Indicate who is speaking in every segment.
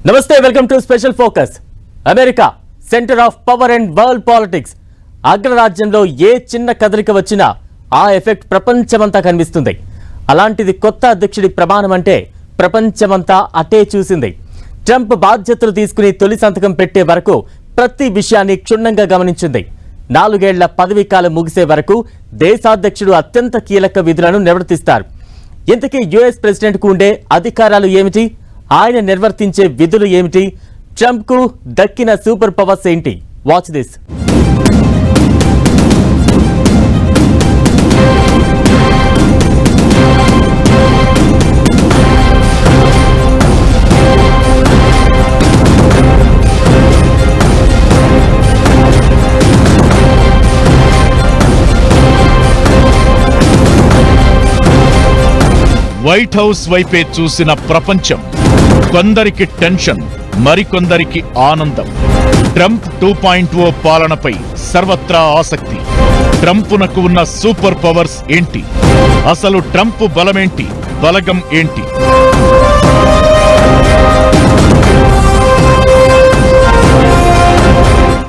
Speaker 1: నమస్తే, welcome to special focus. America centre of power and world politics. అగ్రరాజ్యంలో ఏ చిన్న కదలిక వచ్చినా ఆ ఎఫెక్ట్ ప్రపంచమంతా కనిపిస్తుంది. అలాంటిది కొత్త అధ్యక్షుడి ప్రమాణం అంటే ప్రపంచమంతా అటే చూసింది. ట్రంప్ బాధ్యతలు తీసుకుని తొలి సంతకం పెట్టే వరకు ప్రతి విషయాన్ని క్షుణ్ణంగా గమనించింది. 4 ఏళ్ల పదవీ కాలం ముగిసే వరకు దేశాధ్యక్షుడు అత్యంత కీలక విధులను నిర్వర్తిస్తారు. ఇంతకీ యుఎస్ ప్రెసిడెంట్ కు ఉండే అధికారాలు ఏమిటి? ఆయన నిర్వర్తించే విధులు ఏమిటి? ట్రంప్ కు దక్కిన సూపర్ పవర్స్ ఏంటి? Watch this.
Speaker 2: వైట్ హౌస్ వైపే చూసిన ప్రపంచం. కొందరికి టెన్షన్, మరికొందరికి ఆనందం. ట్రంప్ 2.0 పాలనపై సర్వత్రా ఆసక్తి. ట్రంప్నకు ఉన్న సూపర్ పవర్స్ ఏంటి? అసలు ట్రంప్ బలమేంటి, బలగం ఏంటి?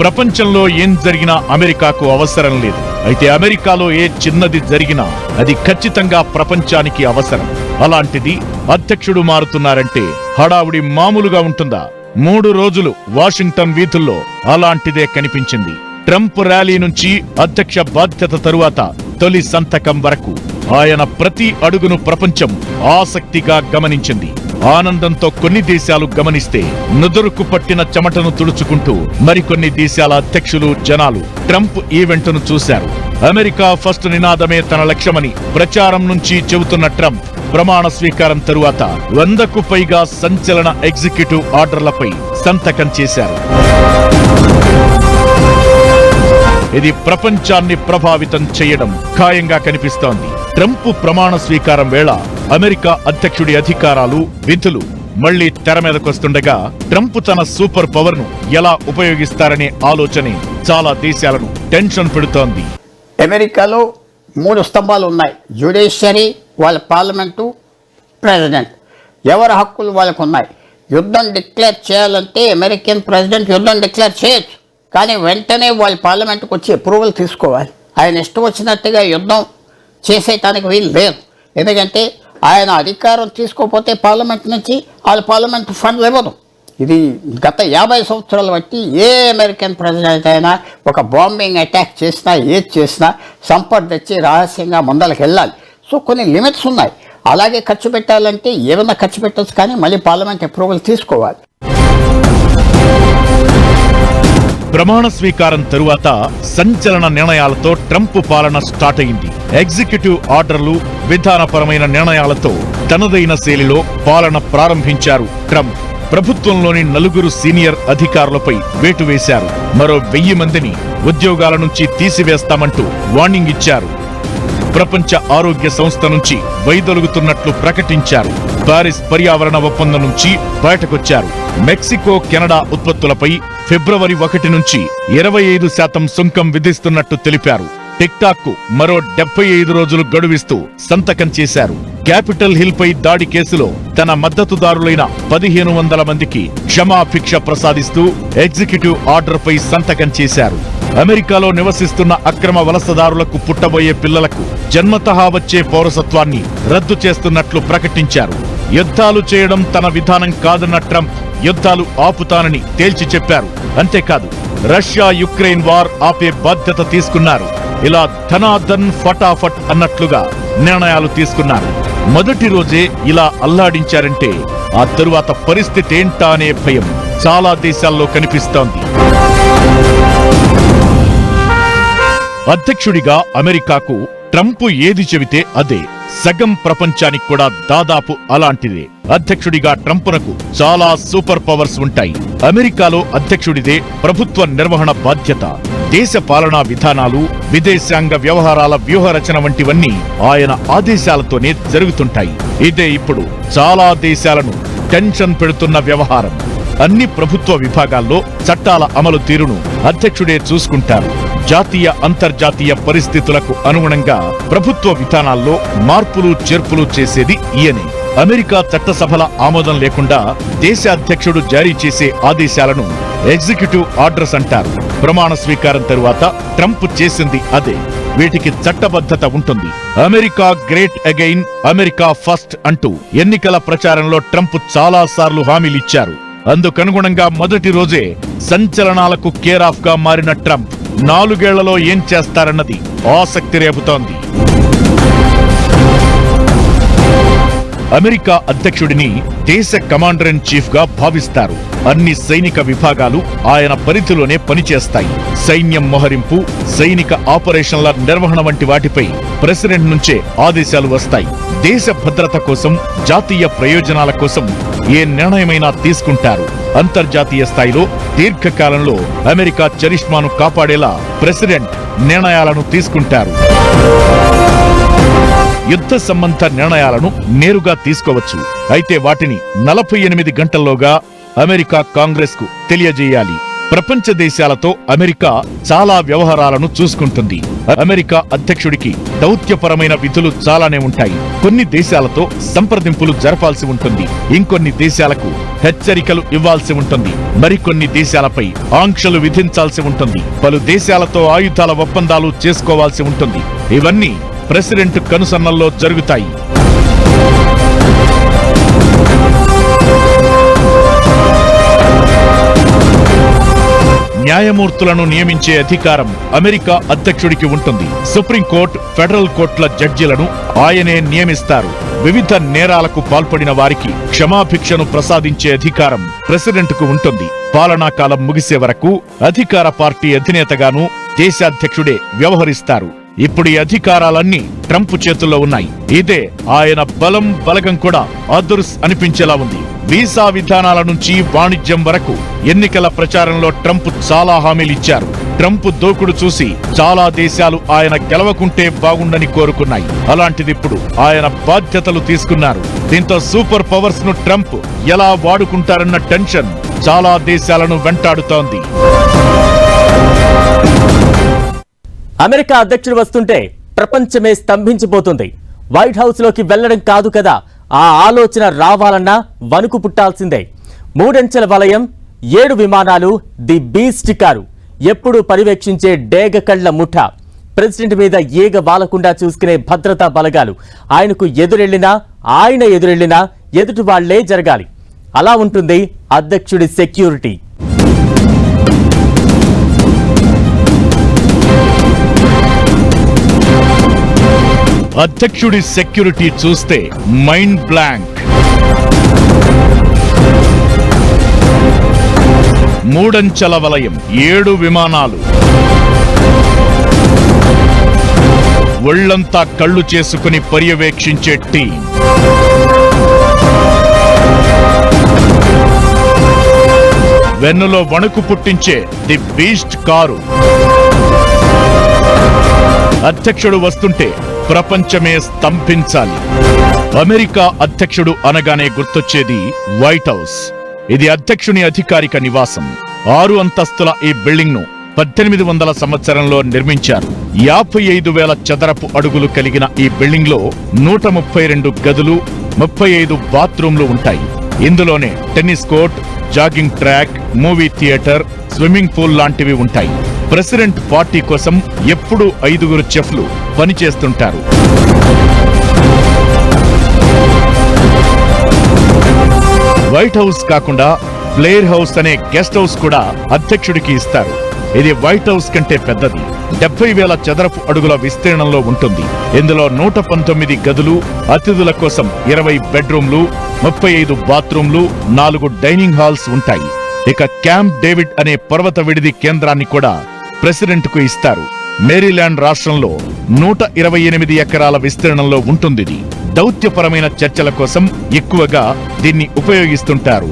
Speaker 2: ప్రపంచంలో ఏం జరిగినా అమెరికాకు అవసరం లేదు. అయితే అమెరికాలో ఏ చిన్నది జరిగినా అది ఖచ్చితంగా ప్రపంచానికి అవసరం. అలాంటిది అధ్యక్షుడు మారుతున్నారంటే హడావుడి మామూలుగా ఉంటుందా? 3 రోజులు వాషింగ్టన్ వీధుల్లో అలాంటిదే కనిపించింది. ట్రంప్ ర్యాలీ నుంచి అధ్యక్ష బాధ్యత తరువాత తొలి సంతకం వరకు ఆయన ప్రతి అడుగును ప్రపంచం ఆసక్తిగా గమనించింది. ఆనందంతో కొన్ని దేశాలు గమనిస్తే నుదురుకు పట్టిన చెమటను తుడుచుకుంటూ మరికొన్ని దేశాల అధ్యక్షులు, జనాలు ట్రంప్ ఈవెంట్ను చూశారు. అమెరికా ఫస్ట్ నినాదమే తన లక్ష్యమని ప్రచారం నుంచి చెబుతున్న ట్రంప్ ప్రమాణ స్వీకారం తరువాత 100కు పైగా సంచలన ఎగ్జిక్యూటివ్ ఆర్డర్లపై సంతకం చేశారు. ఇది ప్రపంచాన్ని ప్రభావితం చేయడం ఖాయంగా కనిపిస్తోంది. ట్రంప్ ప్రమాణ స్వీకారం వేళ అమెరికా అధ్యక్షుడి అధికారాలు, విధులు మళ్లీ తెర మీదకొస్తుండగా ట్రంప్ తన సూపర్ పవర్ ను ఎలా ఉపయోగిస్తారనే ఆలోచనే చాలా దేశాలను టెన్షన్ పెడుతోంది.
Speaker 3: అమెరికాలో 3 స్తంభాలు ఉన్నాయి. జ్యుడిషియరీ, వాళ్ళ పార్లమెంటు, ప్రెసిడెంట్. ఎవరి హక్కులు వాళ్ళకు ఉన్నాయి. యుద్ధం డిక్లేర్ చేయాలంటే అమెరికన్ ప్రెసిడెంట్ యుద్ధం డిక్లేర్ చేయొచ్చు, కానీ వెంటనే వాళ్ళ పార్లమెంట్కి వచ్చి అప్రూవల్ తీసుకోవాలి. ఆయన ఇష్టం వచ్చినట్టుగా యుద్ధం చేసేటానికి వీలు లేదు. ఎందుకంటే ఆయన అధికారం తీసుకోకపోతే పార్లమెంట్ నుంచి వాళ్ళ పార్లమెంట్ ఫండ్లు ఇవ్వదు. ఇది గత 50 సంవత్సరాలు బట్టి ఏ అమెరికన్ ప్రెసిడెంట్ అయినా ఒక బాంబింగ్ అటాక్ చేసినా, ఏది చేసినా సంపద తెచ్చి రహస్యంగా ముందరికి వెళ్ళాలి. సో కొన్ని లిమిట్స్ ఉన్నాయి. అలాగే ఖర్చు పెట్టాలంటే ఏమైనా ఖర్చు పెట్టచ్చు, కానీ మళ్ళీ పార్లమెంట్ అప్రూవల్ తీసుకోవాలి.
Speaker 2: ప్రమాణ స్వీకారం తరువాత సంచలన నిర్ణయాలతో ట్రంప్ పాలన స్టార్ట్ అయింది. ఎగ్జిక్యూటివ్ ఆర్డర్లు, విధానపరమైన నిర్ణయాలతో తనదైన శైలిలో పాలన ప్రారంభించారు ట్రంప్. ప్రభుత్వంలోని 4 సీనియర్ అధికారులపై వేటు వేశారు. మరో 1000 మందిని ఉద్యోగాల నుంచి తీసివేస్తామంటూ వార్నింగ్ ఇచ్చారు. ప్రపంచ ఆరోగ్య సంస్థ నుంచి వైదొలుగుతున్నట్లు ప్రకటించారు. పారిస్ పర్యావరణ ఒప్పందం నుంచి బయటకొచ్చారు. మెక్సికో, కెనడా ఉత్పత్తులపై ఫిబ్రవరి 1 నుంచి 25% సుంకం విధిస్తున్నట్టు తెలిపారు. టిక్ టాక్ కు మరో 75 రోజులు గడువిస్తూ సంతకం చేశారు. క్యాపిటల్ హిల్ పై దాడి కేసులో తన మద్దతుదారులైన 1500 మందికి క్షమాభిక్ష ప్రసాదిస్తూ ఎగ్జిక్యూటివ్ ఆర్డర్ పై సంతకం చేశారు. అమెరికాలో నివసిస్తున్న అక్రమ వలసదారులకు పుట్టబోయే పిల్లలకు జన్మతహా వచ్చే పౌరసత్వాన్ని రద్దు చేస్తున్నట్లు ప్రకటించారు. యుద్ధాలు చేయడం తన విధానం కాదన్న ట్రంప్ యుద్ధాలు ఆపుతానని తేల్చి చెప్పారు. అంతేకాదు, రష్యా యుక్రెయిన్ వార్ ఆపే బాధ్యత తీసుకున్నారు. ఇలా ధనాధన్ ఫటాఫట్ అన్నట్లుగా నిర్ణయాలు తీసుకున్నారు. మొదటి రోజే ఇలా అల్లాడించారంటే ఆ తరువాత పరిస్థితి ఏంటా అనే భయం చాలా దేశాల్లో కనిపిస్తోంది. అధ్యక్షుడిగా అమెరికాకు ట్రంప్ ఏది చెబితే అదే. సగం ప్రపంచానికి కూడా దాదాపు అలాంటిదే. అధ్యక్షుడిగా ట్రంప్నకు చాలా సూపర్ పవర్స్ ఉంటాయి. అమెరికాలో అధ్యక్షుడిదే ప్రభుత్వ నిర్వహణ బాధ్యత. దేశ పాలనా విధానాలు, విదేశాంగ వ్యవహారాల వ్యూహరచన వంటివన్నీ ఆయన ఆదేశాలతోనే జరుగుతుంటాయి. ఇదే ఇప్పుడు చాలా దేశాలను టెన్షన్ పెడుతున్న వ్యవహారం. అన్ని ప్రభుత్వ విభాగాల్లో చట్టాల అమలు తీరును అధ్యక్షుడే చూసుకుంటారు. జాతీయ, అంతర్జాతీయ పరిస్థితులకు అనుగుణంగా ప్రభుత్వ విధానాల్లో మార్పులు చేర్పులు చేసేది ఈయనే. అమెరికా చట్టసభల ఆమోదం లేకుండా దేశ అధ్యక్షుడు జారీ చేసే ఆదేశాలను ఎగ్జిక్యూటివ్ ఆర్డర్స్ అంటారు. ప్రమాణ స్వీకారం తరువాత ట్రంప్ చేసింది అదే. వీటికి చట్టబద్ధత ఉంటుంది. America great again, America first అంటూ ఎన్నికల ప్రచారంలో ట్రంప్ చాలా సార్లు హామీలిచ్చారు. అందుకనుగుణంగా మొదటి రోజే సంచలనాలకు కేర్ ఆఫ్ గా మారిన ట్రంప్ 4 ఏళ్లలో ఏం చేస్తారన్నది ఆసక్తి రేపుతోంది. అమెరికా అధ్యక్షుడిని దేశ కమాండర్ ఇన్ చీఫ్ గా భావిస్తారు. అన్ని సైనిక విభాగాలు ఆయన పరిధిలోనే పనిచేస్తాయి. సైన్యం మోహరింపు, సైనిక ఆపరేషన్ల నిర్వహణ వంటి వాటిపై ప్రెసిడెంట్ నుంచే ఆదేశాలు వస్తాయి. దేశ భద్రత కోసం, జాతీయ ప్రయోజనాల కోసం ఏ నిర్ణయమైనా తీసుకుంటారు. అంతర్జాతీయ స్థాయిలో దీర్ఘకాలంలో అమెరికా చరిష్మాను కాపాడేలా ప్రెసిడెంట్ నిర్ణయాలను తీసుకుంటారు. యుద్ధ సంబంధ నిర్ణయాలను నేరుగా తీసుకోవచ్చు. అయితే వాటిని 48 గంటల్లోగా అమెరికా కాంగ్రెస్ కు తెలియజేయాలి. ప్రపంచ దేశాలతో అమెరికా చాలా వ్యవహారాలను చూసుకుంటుంది. అమెరికా అధ్యక్షుడికి దౌత్యపరమైన విధులు చాలానే ఉంటాయి. కొన్ని దేశాలతో సంప్రదింపులు జరపాల్సి ఉంటుంది. ఇంకొన్ని దేశాలకు హెచ్చరికలు ఇవ్వాల్సి ఉంటుంది. మరికొన్ని దేశాలపై ఆంక్షలు విధించాల్సి ఉంటుంది. పలు దేశాలతో ఆయుధాల ఒప్పందాలు చేసుకోవాల్సి ఉంటుంది. ఇవన్నీ ప్రెసిడెంట్ కనుసన్నల్లో జరుగుతాయి. న్యాయమూర్తులను నియమించే అధికారం అమెరికా అధ్యక్షుడికి ఉంటుంది. సుప్రీంకోర్టు, ఫెడరల్ కోర్టుల జడ్జిలను ఆయనే నియమిస్తారు. వివిధ నేరాలకు పాల్పడిన వారికి క్షమాభిక్షను ప్రసాదించే అధికారం ప్రెసిడెంట్కు ఉంటుంది. పాలనాకాలం ముగిసే వరకు అధికార పార్టీ అధినేతగాను దేశాధ్యక్షుడే వ్యవహరిస్తారు. ఇప్పుడు ఈ అధికారాలన్నీ ట్రంప్ చేతుల్లో ఉన్నాయి. ఇదే ఆయన బలగం కూడా అదుర్స్ అనిపించేలా ఉంది. వీసా విధానాల నుంచి వాణిజ్యం వరకు ఎన్నికల ప్రచారంలో ట్రంప్ చాలా హామీలిచ్చారు. ట్రంప్ దూకుడు చూసి చాలా దేశాలు ఆయన గెలవకుంటే బాగుండని కోరుకున్నాయి. అలాంటిదిప్పుడు ఆయన బాధ్యతలు తీసుకున్నారు. దీంతో సూపర్ పవర్స్ ను ట్రంప్ ఎలా వాడుకుంటారన్న టెన్షన్ చాలా దేశాలను వెంటాడుతోంది.
Speaker 1: అమెరికా అధ్యక్షుడు వస్తుంటే ప్రపంచమే స్తంభించిపోతుంది. వైట్ హౌస్ లోకి వెళ్లడం కాదు కదా, ఆ ఆలోచన రావాలన్నా వణుకు పుట్టాల్సిందే. 3 అంచెల వలయం, 7 విమానాలు, ది బీస్ట్ కారు, ఎప్పుడు పర్యవేక్షించే డేగ కళ్ల ముఠ, ప్రెసిడెంట్ మీద ఈగ వాలకుండా చూసుకునే భద్రతా బలగాలు. ఆయనకు ఎదురెళ్లినా, ఆయన ఎదురెళ్లినా ఎదుటి వాళ్లే జరగాలి. అలా ఉంటుంది అధ్యక్షుడి సెక్యూరిటీ.
Speaker 2: అధ్యక్షుడి సెక్యూరిటీ చూస్తే మైండ్ బ్లాంక్. 3 అంచెల వలయం, 7 విమానాలు, ఒళ్లంతా కళ్ళు చేసుకుని పర్యవేక్షించే టీం. వెన్నులో వణుకు పుట్టించే ది బీస్ట్ కారు. అధ్యక్షుడు వస్తుంటే ప్రపంచమే స్తంభించాలి. అమెరికా అధ్యక్షుడు అనగానే గుర్తొచ్చేది వైట్ హౌస్. ఇది అధ్యక్షుని అధికారిక నివాసం. 6 అంతస్తుల ఈ బిల్డింగ్ ను 1800 సంవత్సరంలో నిర్మించారు. 55,000 చదరపు అడుగులు కలిగిన ఈ బిల్డింగ్ లో 132 గదులు, 35 బాత్రూంలు ఉంటాయి. ఇందులోనే tennis court, jogging track, movie theatre, swimming pool లాంటివి ఉంటాయి. ప్రెసిడెంట్ పార్టీ కోసం ఎప్పుడూ 5 చెఫ్లు పనిచేస్తుంటారు. వైట్ హౌస్ కాకుండా బ్లేర్ హౌస్ అనే గెస్ట్ హౌస్ కూడా అధ్యక్షుడికి ఇస్తారు. ఇది వైట్ హౌస్ కంటే పెద్దది. 70,000 చదరపు అడుగుల విస్తీర్ణంలో ఉంటుంది. ఇందులో 119 గదులు, అతిథుల కోసం 20 బెడ్రూమ్లు, 35 బాత్రూంలు, 4 డైనింగ్ హాల్స్ ఉంటాయి. ఇక క్యాంప్ డేవిడ్ అనే పర్వత విడిది కేంద్రాన్ని కూడా ప్రెసిడెంట్ కు ఇస్తారు. మేరీల్యాండ్ రాష్ట్రంలో 128 ఎకరాల విస్తీర్ణంలో ఉంటుంది. దౌత్యపరమైన చర్చల కోసం ఎక్కువగా దీన్ని ఉపయోగిస్తుంటారు.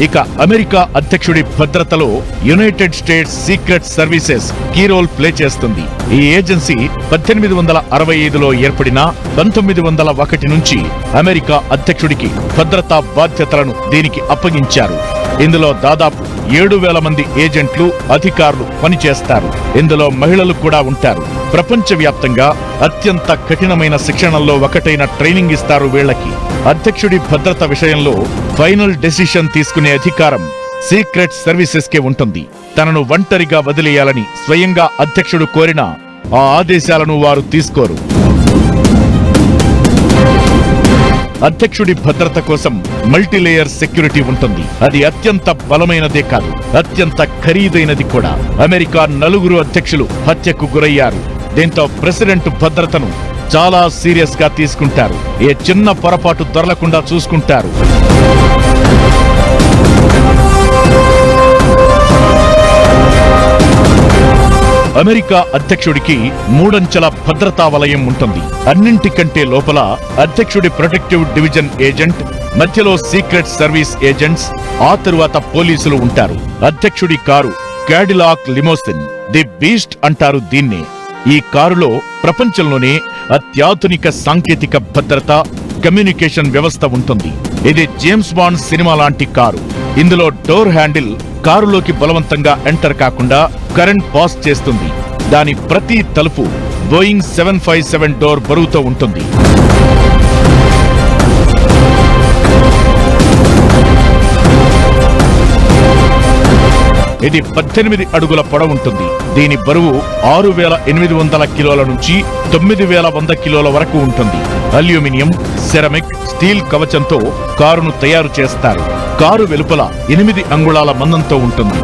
Speaker 2: ఇక అమెరికా అధ్యక్షుడి భద్రతలో United States Secret Services key role play చేస్తుంది. ఈ ఏజెన్సీ 1865లో ఏర్పడినా 1901 నుంచి అమెరికా అధ్యక్షుడికి భద్రతా బాధ్యతలను దీనికి అప్పగించారు. ఇందులో దాదాపు 7,000 మంది ఏజెంట్లు, అధికారులు పనిచేస్తారు. ఇందులో మహిళలు కూడా ఉంటారు. ప్రపంచవ్యాప్తంగా అత్యంత కఠినమైన శిక్షణల్లో ఒకటైన ట్రైనింగ్ ఇస్తారు వీళ్లకి. అధ్యక్షుడి భద్రత విషయంలో ఫైనల్ డెసిషన్ తీసుకునే అధికారం సీక్రెట్ సర్వీసెస్ కే ఉంటుంది. తనను ఒంటరిగా వదిలేయాలని స్వయంగా అధ్యక్షుడు కోరినా ఆ ఆదేశాలను వారు తీసుకోరు. అధ్యక్షుడి భద్రత కోసం మల్టీలేయర్ సెక్యూరిటీ ఉంటుంది. అది అత్యంత బలమైనదే కాదు, అత్యంత ఖరీదైనది కూడా. అమెరికా 4 అధ్యక్షులు హత్యకు గురయ్యారు. దీంతో ప్రెసిడెంట్ భద్రతను చాలా సీరియస్ గా తీసుకుంటారు. ఏ చిన్న పొరపాటు దొరలకుండా చూసుకుంటారు. అమెరికా అధ్యక్షుడికి 3 అంచెల భద్రతా వలయం ఉంటుంది. అన్నింటికంటే లోపల అధ్యక్షుడి ప్రొటెక్టివ్ డివిజన్ ఏజెంట్, మధ్యలో సీక్రెట్ సర్వీస్ ఏజెంట్స్, ఆ తరువాత పోలీసులు ఉంటారు. అధ్యక్షుడి car Cadillac limousine, the beast అంటారు దీన్నే. ఈ కారులో ప్రపంచంలోనే అత్యాధునిక సాంకేతిక భద్రత, కమ్యూనికేషన్ వ్యవస్థ ఉంటుంది. ఇది జేమ్స్ బాండ్ సినిమా లాంటి కారు. ఇందులో డోర్ హ్యాండిల్ కారులోకి బలవంతంగా ఎంటర్ కాకుండా కరెంట్ పాస్ చేస్తుంది. దాని ప్రతి తలుపు బోయింగ్ 757 డోర్ బరువుతో ఉంటుంది. ఇది 18 అడుగుల పొడవుంటుంది. దీని బరువు 6,800 కిలోల నుంచి 9,100 కిలోల వరకు ఉంటుంది. అల్యూమినియం, సెరమిక్, స్టీల్ కవచంతో కారును తయారు చేస్తారు. కారు వెలుపల 8 అంగుళాల మందంతో ఉంటుంది.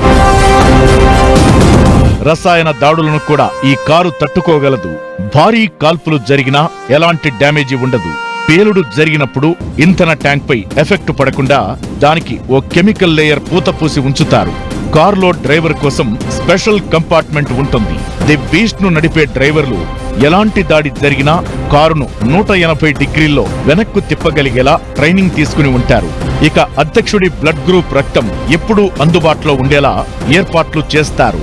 Speaker 2: రసాయన దాడులను కూడా ఈ కారు తట్టుకోగలదు. భారీ కాల్పులు జరిగినా ఎలాంటి డ్యామేజీ ఉండదు. పేలుడు జరిగినప్పుడు ఇంధన ట్యాంక్ పై ఎఫెక్ట్ పడకుండా దానికి ఓ కెమికల్ లేయర్ పూతపూసి ఉంచుతారు. కారులో డ్రైవర్ కోసం స్పెషల్ కంపార్ట్మెంట్ ఉంటుంది. ది బీస్ట్ ను నడిపే డ్రైవర్లు ఎలాంటి దాడి జరిగినా కారును 180 డిగ్రీల్లో వెనక్కు తిప్పగలిగేలా ట్రైనింగ్ తీసుకుని ఉంటారు. ఇక అధ్యక్షుడి బ్లడ్ గ్రూప్ రక్తం ఎప్పుడూ అందుబాటులో ఉండేలా ఏర్పాట్లు చేస్తారు.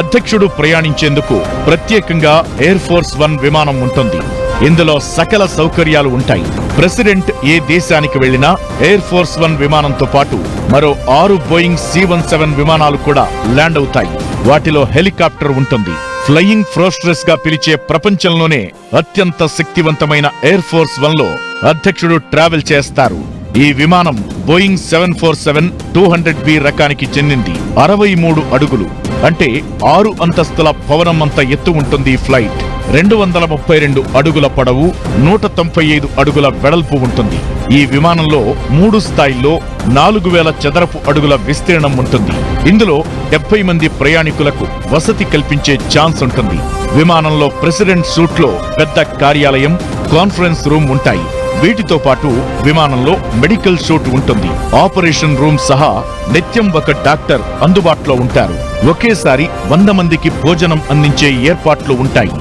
Speaker 2: అధ్యక్షుడు ప్రయాణించేందుకు ప్రత్యేకంగా ఎయిర్ ఫోర్స్ 1 విమానం ఉంటుంది. ఇందులో సకల సౌకర్యాలు ఉంటాయి. ప్రెసిడెంట్ ఏ దేశానికి వెళ్లినా ఎయిర్ ఫోర్స్ 1 విమానంతో పాటు మరో 6 బోయింగ్ C-17 విమానాలు కూడా ల్యాండ్ అవుతాయి. వాటిలో హెలికాప్టర్ ఉంటుంది. ఫ్లయింగ్ ఫోర్ట్రెస్ గా పిలిచే ప్రపంచంలోనే అత్యంత శక్తివంతమైన ఎయిర్ ఫోర్స్ 1లో అధ్యక్షుడు ట్రావెల్ చేస్తారు. ఈ విమానం బోయింగ్ 747-200B రకానికి చెందింది. 63 అడుగులు అంటే 6 అంతస్తుల భవనం అంత ఎత్తు ఉంటుంది. ఫ్లైట్ 232 అడుగుల పొడవు, 195 అడుగుల వెడల్పు ఉంటుంది. ఈ విమానంలో 3 స్థాయిల్లో 4,000 చదరపు అడుగుల విస్తీర్ణం ఉంటుంది. ఇందులో 70 మంది ప్రయాణికులకు వసతి కల్పించే ఛాన్స్ ఉంటుంది. విమానంలో ప్రెసిడెంట్ సూట్లో పెద్ద కార్యాలయం, కాన్ఫరెన్స్ రూమ్ ఉంటాయి. వీటితో పాటు విమానంలో మెడికల్ షూట్ ఉంటుంది. ఆపరేషన్ రూమ్ సహా నిత్యం ఒక డాక్టర్ అందుబాటులో ఉంటారు. ఒకేసారి 100 మందికి భోజనం అందించే ఏర్పాట్లు ఉంటాయి.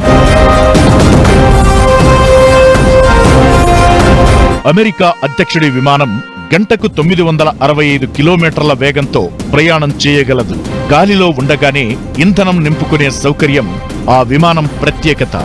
Speaker 2: అమెరికా అధ్యక్షుడి విమానం గంటకు 965 కిలోమీటర్ల వేగంతో ప్రయాణం చేయగలదు. గాలిలో ఉండగానే ఇంధనం నింపుకునే సౌకర్యం ఆ విమానం ప్రత్యేకత.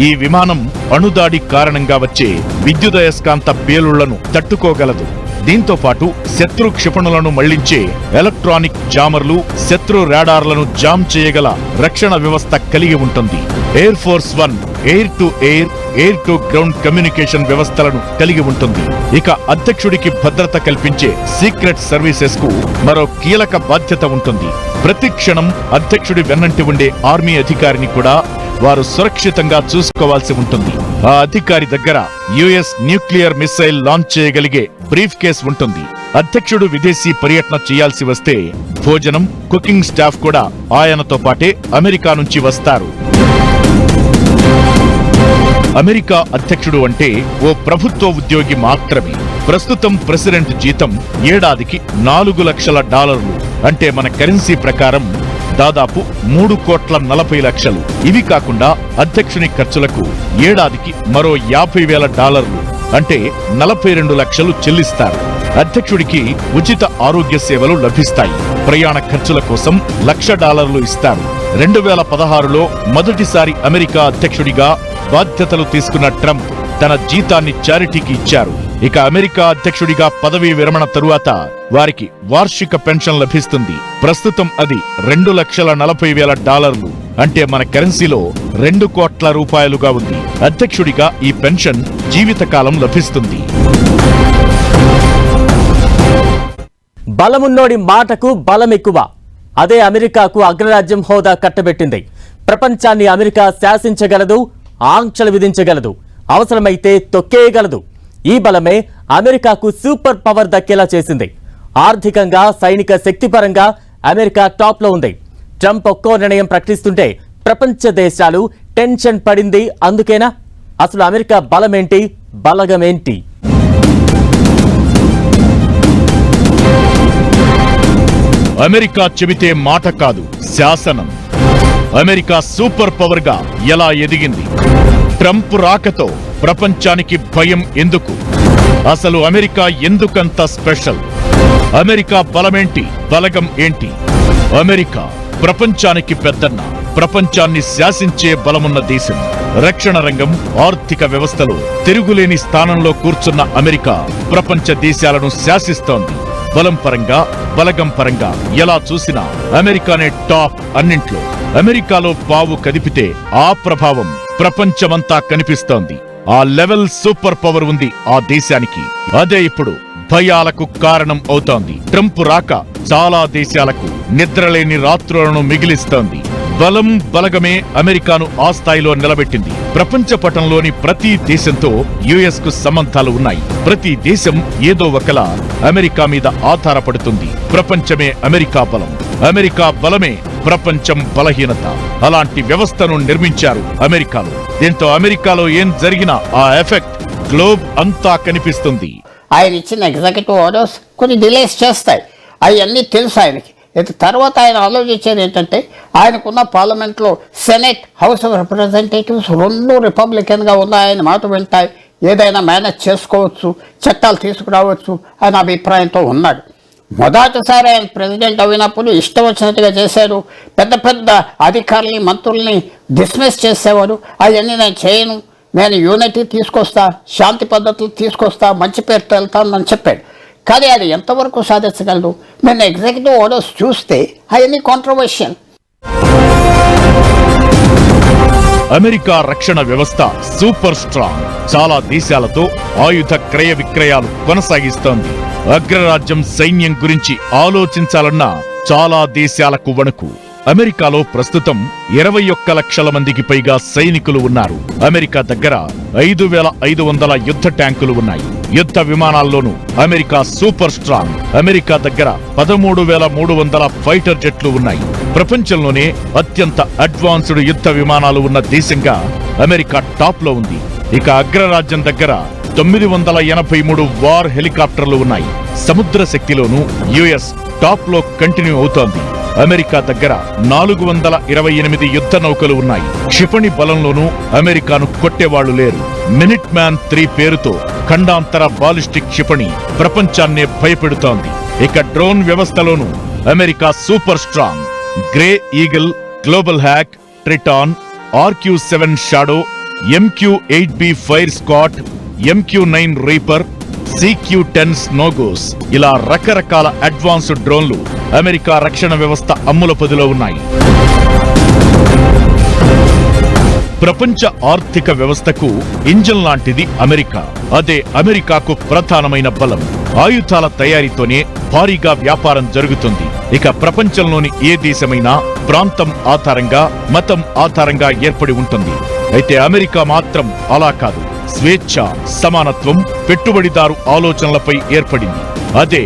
Speaker 2: ఈ విమానం అణుదాడి కారణంగా వచ్చే విద్యుదయస్కాంత పేలుళ్లను తట్టుకోగలదు. దీంతో పాటు శత్రు క్షిపణులను మళ్లించే ఎలక్ట్రానిక్ జామర్లు, శత్రు రాడార్లను జామ్ చేయగల రక్షణ వ్యవస్థ కలిగి ఉంటుంది. Air force 1 air to air, air to ground communication వ్యవస్థలను కలిగి ఉంటుంది. ఇక అధ్యక్షుడికి భద్రత కల్పించే సీక్రెట్ సర్వీసెస్ కు మరో కీలక బాధ్యత ఉంటుంది. ప్రతి క్షణం అధ్యక్షుడి వెన్నంటి ఉండే ఆర్మీ అధికారిని కూడా వారు సురక్షితంగా చూసుకోవాల్సి ఉంటుంది. ఆ అధికారి దగ్గర యుఎస్ న్యూక్లియర్ మిసైల్ లాంచ్ చేయగలిగే బ్రీఫ్ కేస్ ఉంటుంది. అధ్యక్షుడు విదేశీ పర్యటన చేయాల్సి వస్తే భోజనం, కుకింగ్ స్టాఫ్ కూడా ఆయనతో పాటే అమెరికా నుంచి వస్తారు. అమెరికా అధ్యక్షుడు అంటే ఓ ప్రభుత్వ ఉద్యోగి మాత్రమే. ప్రస్తుతం ప్రెసిడెంట్ జీతం ఏడాదికి $4 లక్షల, అంటే మన కరెన్సీ ప్రకారం దాదాపు 3,40,00,000. ఇవి కాకుండా అధ్యక్షుని ఖర్చులకు ఏడాదికి మరో $50,000, అంటే 42 లక్షలు చెల్లిస్తారు. అధ్యక్షుడికి ఉచిత ఆరోగ్య సేవలు లభిస్తాయి. ప్రయాణ ఖర్చుల కోసం $1,00,000 ఇస్తారు. 2016లో మొదటిసారి అమెరికా అధ్యక్షుడిగా బాధ్యతలు తీసుకున్న ట్రంప్ తన జీతాన్ని చారిటీకి ఇచ్చారు. ఇక అమెరికా అధ్యక్షుడిగా పదవీ విరమణ తరువాత వారికి వార్షిక పెన్షన్ లభిస్తుంది. ప్రస్తుతం అది $2,40,000, అంటే మన కరెన్సీలో 2 కోట్ల రూపాయలుగా ఉంది. అధ్యక్షుడిగా ఈ పెన్షన్ జీవితకాలం లభిస్తుంది.
Speaker 1: బలమున్నోడి మాటకు బలం ఎక్కువ. అదే అమెరికాకు అగ్రరాజ్యం హోదా కట్టబెట్టింది. ప్రపంచాన్ని అమెరికా శాసించగలదు, ఆంక్షలు విధించగలదు, అవసరమైతే తొక్కేయగలదు. ఈ బలమే అమెరికాకు సూపర్ పవర్ దక్కేలా చేసింది. ఆర్థికంగా, సైనిక శక్తిపరంగా అమెరికా టాప్లో ఉంది. ట్రంప్ ఒక్కో నిర్ణయం ప్రకటిస్తుంటే ప్రపంచ దేశాలు టెన్షన్ పడింది అందుకేనా? అసలు అమెరికా బలమేంటి, బలగమేంటి?
Speaker 2: అమెరికా చెబితే మాట కాదు, శాసనం. అమెరికా సూపర్ పవర్ గా ఎలా ఎదిగింది? ట్రంప్ రాకతో ప్రపంచానికి భయం ఎందుకు? అసలు అమెరికా ఎందుకంత స్పెషల్? అమెరికా బలమేంటి, బలగం ఏంటి? అమెరికా ప్రపంచానికి పెద్దన్న, ప్రపంచాన్ని శాసించే బలమున్న దేశం. రక్షణ రంగం, ఆర్థిక వ్యవస్థలో తిరుగులేని స్థానంలో కూర్చున్న అమెరికా ప్రపంచ దేశాలను శాసిస్తోంది. బలం పరంగా, బలగం పరంగా ఎలా చూసినా అమెరికానే టాప్ అన్నింట్లో. అమెరికాలో పావు కదిపితే ఆ ప్రభావం ప్రపంచమంతా కనిపిస్తోంది. ఆ లెవెల్ సూపర్ పవర్ ఉంది ఆ దేశానికి. అదే ఇప్పుడు భయాలకు కారణం అవుతోంది. ట్రంప్ రాక చాలా దేశాలకు నిద్రలేని రాత్రులను మిగిలిస్తోంది. బలం, బలగమే అమెరికాను ఆ స్థాయిలో నిలబెట్టింది. ప్రపంచ పటంలోని ప్రతి దేశంతో యుఎస్ కు సంబంధాలు ఉన్నాయి. ప్రతి దేశం ఏదో ఒకలా అమెరికా మీద ఆధారపడుతుంది. ప్రపంచమే అమెరికా బలం, అమెరికా బలమే ప్రపంచం బలహీనత. అలాంటి వ్యవస్థను నిర్మించారు అమెరికాలో. దీంతో అమెరికాలో ఏం జరిగినా ఆ ఎఫెక్ట్ గ్లోబ్ అంతా కనిపిస్తుంది.
Speaker 3: ఆయన ఇచ్చిన ఎగ్జిక్యూటివ్ ఆర్డర్స్ కొన్ని డిలేస్ చేస్తాయి, అవన్నీ తెలుసు ఆయనకి. తర్వాత ఆయన ఆలోచించేది ఏంటంటే, ఆయనకున్న పార్లమెంట్లో సెనెట్, హౌస్ ఆఫ్ రిప్రజెంటేటివ్స్ 2 రిపబ్లికన్గా ఉన్నాయి. ఆయన మాట వింటాయి, ఏదైనా మేనేజ్ చేసుకోవచ్చు, చట్టాలు తీసుకురావచ్చు అనే అభిప్రాయంతో ఉన్నాడు. మొదటిసారి ఆయన ప్రెసిడెంట్ అయినప్పుడు ఇష్టం వచ్చినట్టుగా చేశారు. పెద్ద పెద్ద అధికారుల్ని, మంత్రుల్ని డిస్మిస్ చేసేవాడు. అవన్నీ నేను చేయను, నేను యూనిటీ తీసుకొస్తా, శాంతి పద్ధతులు తీసుకొస్తా, మంచి పేరుతో వెళ్తానని చెప్పాడు. కానీ అది ఎంతవరకు సాధించగలదు? నేను ఎగ్జిక్యూటివ్ ఆర్డర్స్ చూస్తే అవన్నీ కాంట్రవర్షియల్.
Speaker 2: అమెరికా రక్షణ వ్యవస్థ సూపర్ స్ట్రాంగ్. చాలా దేశాలతో ఆయుధ క్రయ విక్రయాలు కొనసాగిస్తోంది. అగ్రరాజ్యం సైన్యం గురించి ఆలోచించాలన్నా చాలా దేశాలకు వణుకు. అమెరికాలో ప్రస్తుతం 21 లక్షల మందికి పైగా సైనికులు ఉన్నారు. అమెరికా దగ్గర 5,500 యుద్ధ ట్యాంకులు ఉన్నాయి. యుద్ధ విమానాల్లోనూ అమెరికా సూపర్ స్ట్రాంగ్. అమెరికా దగ్గర 13,300 ఫైటర్ జెట్లు ఉన్నాయి. ప్రపంచంలోనే అత్యంత అడ్వాన్స్డ్ యుద్ధ విమానాలు ఉన్న దేశంగా అమెరికా టాప్ లో ఉంది. ఇక అగ్రరాజ్యం దగ్గర 983 వార్ హెలికాప్టర్లు ఉన్నాయి. సముద్ర శక్తిలోనూ యుఎస్ టాప్ లో కంటిన్యూ అవుతోంది. అమెరికా దగ్గర 428 యుద్ధ నౌకలు ఉన్నాయి. క్షిపణి బలంలోనూ అమెరికాను కొట్టేవాళ్లు లేరు. మినిట్ మ్యాన్ 3 పేరుతో ఖండాంతర బాలిస్టిక్ క్షిపణి ప్రపంచాన్నే భయపెడుతోంది. ఇక డ్రోన్ వ్యవస్థలోనూ America super strong. Grey Eagle, Global Hawk, Triton, RQ-7 Shadow, MQ-8B fire squad, MQ-9 Reaper, CQ-10 Snowgoose, ఇలా రకరకాల అడ్వాన్స్డ్ డ్రోన్లు అమెరికా రక్షణ వ్యవస్థ అమ్ముల పొదిలో ఉన్నాయి. ప్రపంచ ఆర్థిక వ్యవస్థకు ఇంజన్ లాంటిది అమెరికా. అదే అమెరికాకు ప్రధానమైన బలం. ఆయుధాల తయారీతోనే భారీగా వ్యాపారం జరుగుతుంది. ఇక ప్రపంచంలోని ఏ దేశమైనా ప్రాంతం ఆధారంగా, మతం ఆధారంగా ఏర్పడి ఉంటుంది. అయితే అమెరికా మాత్రం అలా కాదు. స్వేచ్ఛ, సమానత్వం, పెట్టుబడిదారు ఆలోచనలపై ఏర్పడింది. అదే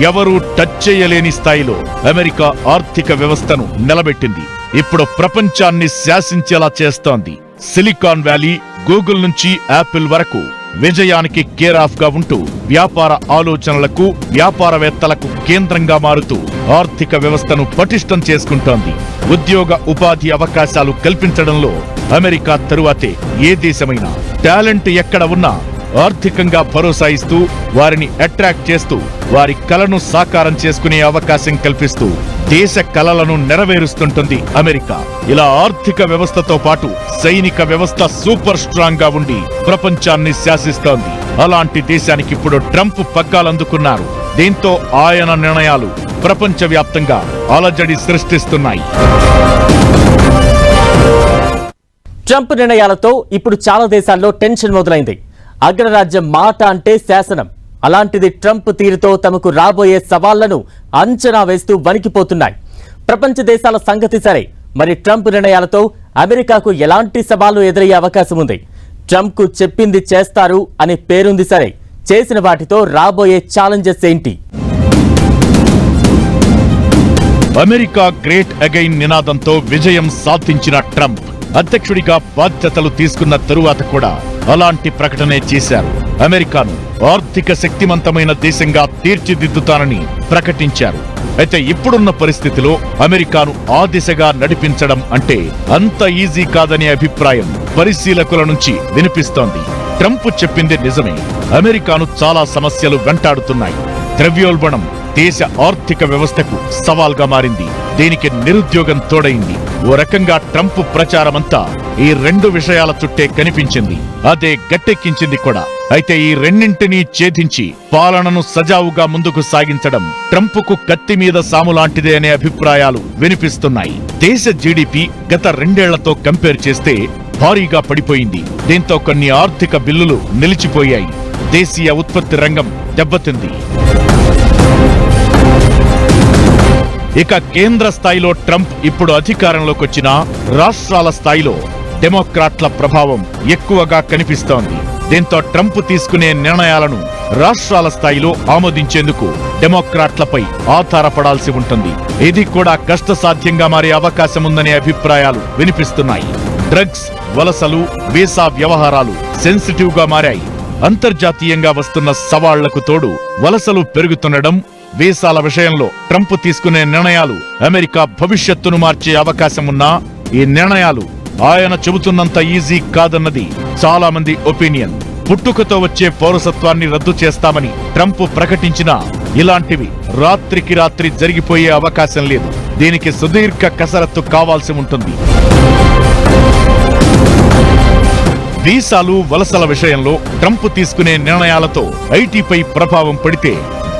Speaker 2: ఎవరూ టచ్ చేయలేని స్థాయిలో అమెరికా ఆర్థిక వ్యవస్థను నిలబెట్టింది. ఇప్పుడు ప్రపంచాన్ని శాసించేలా చేస్తోంది. సిలికాన్ వ్యాలీ, గూగుల్ నుంచి యాపిల్ వరకు విజయానికి కేర్ ఆఫ్ గా ఉంటూ వ్యాపార ఆలోచనలకు, వ్యాపారవేత్తలకు కేంద్రంగా మారుతూ ఆర్థిక వ్యవస్థను పటిష్టం చేసుకుంటోంది. ఉద్యోగ ఉపాధి అవకాశాలు కల్పించడంలో అమెరికా తరువాతే ఏ దేశమైనా. టాలెంట్ ఎక్కడ ఉన్నా ఆర్థికంగా భరోసా ఇస్తూ, వారిని అట్రాక్ట్ చేస్తూ, వారి కలను సాకారం చేసుకునే అవకాశం కల్పిస్తూ దేశ కలలను నెరవేరుస్తుంటుంది అమెరికా. ఇలా ఆర్థిక వ్యవస్థతో పాటు సైనిక వ్యవస్థ సూపర్ స్ట్రాంగ్ గా ఉండి ప్రపంచాన్ని శాసిస్తోంది. అలాంటి దేశానికి ఇప్పుడు ట్రంప్ పగ్గాలందుకున్నారు. దీంతో ఆయన నిర్ణయాలు ప్రపంచవ్యాప్తంగా అలజడి సృష్టిస్తున్నాయి.
Speaker 1: ట్రంప్ నిర్ణయాలతో ఇప్పుడు చాలా దేశాల్లో టెన్షన్ మొదలైంది. అగ్రరాజ్యం మాట అంటే శాసనం. అలాంటిది ట్రంప్ తీరుతో తమకు రాబోయే సవాళ్లను అంచనా వేస్తూ వణికిపోతున్నాయి. ప్రపంచ దేశాల సంగతి సరే, మరి ట్రంప్ నిర్ణయాలతో అమెరికాకు ఎలాంటి సవాళ్లు ఎదురయ్యే అవకాశం ఉంది? ట్రంప్కు చెప్పింది చేస్తారు అనే పేరుంది సరే, చేసిన వాటితో రాబోయే ఛాలెంజెస్ ఏంటి?
Speaker 2: అమెరికా గ్రేట్ అగైన్ నినాదంతో విజయం సాధించిన ట్రంప్ అధ్యక్షుడిగా బాధ్యతలు తీసుకున్న తరువాత కూడా అలాంటి ప్రకటనే చేశారు. అమెరికాను ఆర్థిక శక్తివంతమైన దేశంగా తీర్చిదిద్దుతానని ప్రకటించారు. అయితే ఇప్పుడున్న పరిస్థితిలో అమెరికాను ఆ దిశగా నడిపించడం అంటే అంత ఈజీ కాదనే అభిప్రాయం పరిశీలకుల నుంచి వినిపిస్తోంది. ట్రంప్ చెప్పింది నిజమే. అమెరికాను చాలా సమస్యలు వెంటాడుతున్నాయి. ద్రవ్యోల్బణం దేశ ఆర్థిక వ్యవస్థకు సవాల్గా మారింది. దీనికి నిరుద్యోగం తోడైంది. ఓ రకంగా ట్రంప్ ప్రచారమంతా ఈ రెండు విషయాల చుట్టే కనిపించింది. అదే గట్టెక్కించింది కూడా. అయితే ఈ రెండింటినీ ఛేదించి పాలనను సజావుగా ముందుకు సాగించడం ట్రంప్కు కత్తి మీద సాము లాంటిదే అనే అభిప్రాయాలు వినిపిస్తున్నాయి. దేశ జీడీపీ గత 2 ఏళ్లతో కంపేర్ చేస్తే భారీగా పడిపోయింది. దీంతో కొన్ని ఆర్థిక బిల్లులు నిలిచిపోయాయి. దేశీయ ఉత్పత్తి రంగం దెబ్బతింది. ఇక కేంద్ర స్థాయిలో ట్రంప్ ఇప్పుడు అధికారంలోకి వచ్చినా రాష్ట్రాల స్థాయిలో డెమోక్రాట్ల ప్రభావం ఎక్కువగా కనిపిస్తోంది. దీంతో ట్రంప్ తీసుకునే నిర్ణయాలను రాష్ట్రాల స్థాయిలో ఆమోదించేందుకు డెమోక్రాట్లపై ఆధారపడాల్సి ఉంటుంది. ఇది కూడా కష్టసాధ్యంగా మారే అవకాశం ఉందనే అభిప్రాయాలు వినిపిస్తున్నాయి. డ్రగ్స్, వలసలు, వీసా వ్యవహారాలు సెన్సిటివ్ గా మారాయి. అంతర్జాతీయంగా వస్తున్న సవాళ్లకు తోడు వలసలు పెరుగుతుండడం, వీసాల విషయంలో ట్రంప్ తీసుకునే నిర్ణయాలు అమెరికా భవిష్యత్తును మార్చే అవకాశం ఉన్నా ఈ నిర్ణయాలు ఆయన చెబుతున్నంత ఈజీ కాదన్నది చాలా మంది ఒపీనియన్. పుట్టుకతో వచ్చే పౌరసత్వాన్ని రద్దు చేస్తామని ట్రంప్ ప్రకటించినా ఇలాంటివి రాత్రికి రాత్రి జరిగిపోయే అవకాశం లేదు. దీనికి సుదీర్ఘ కసరత్తు కావాల్సి ఉంటుంది. వీసాలు, వలసల విషయంలో ట్రంప్ తీసుకునే నిర్ణయాలతో ఐటీపై ప్రభావం పడితే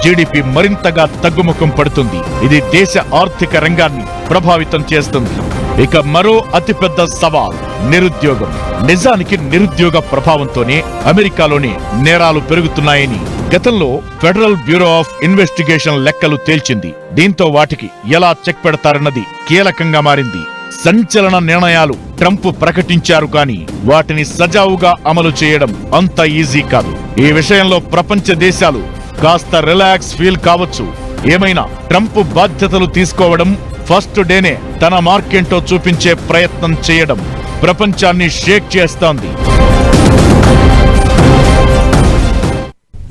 Speaker 2: జీడీపీ మరింతగా తగ్గుముఖం పడుతుంది. ఇది దేశ ఆర్థిక రంగాన్ని ప్రభావితం చేస్తుంది. ఇక మరో అతిపెద్ద సవాల్ నిరుద్యోగం. నిజానికి నిరుద్యోగ ప్రభావంతోనే అమెరికాలోనే నేరాలు పెరుగుతున్నాయని గతంలో ఫెడరల్ బ్యూరో ఆఫ్ ఇన్వెస్టిగేషన్ లెక్కలు తేల్చింది. దీంతో వాటికి ఎలా చెక్ పెడతారన్నది కీలకంగా మారింది. సంచలన నిర్ణయాలు ట్రంప్ ప్రకటించారు కానీ వాటిని సజావుగా అమలు చేయడం అంత ఈజీ కాదు. ఈ విషయంలో ప్రపంచ దేశాలు కాస్త రిలాక్స్ ఫీల్ కావచ్చు. ఏమైనా ట్రంప్ బాధ్యతలు తీసుకోవడం, ఫస్ట్ డేనే తన మార్కెంటో చూపించే ప్రయత్నం చేయడం ప్రపంచాన్ని షేక్ చేస్తోంది.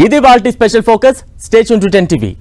Speaker 1: ఇది వాల్టీ special focus. Stay tuned to 10 TV.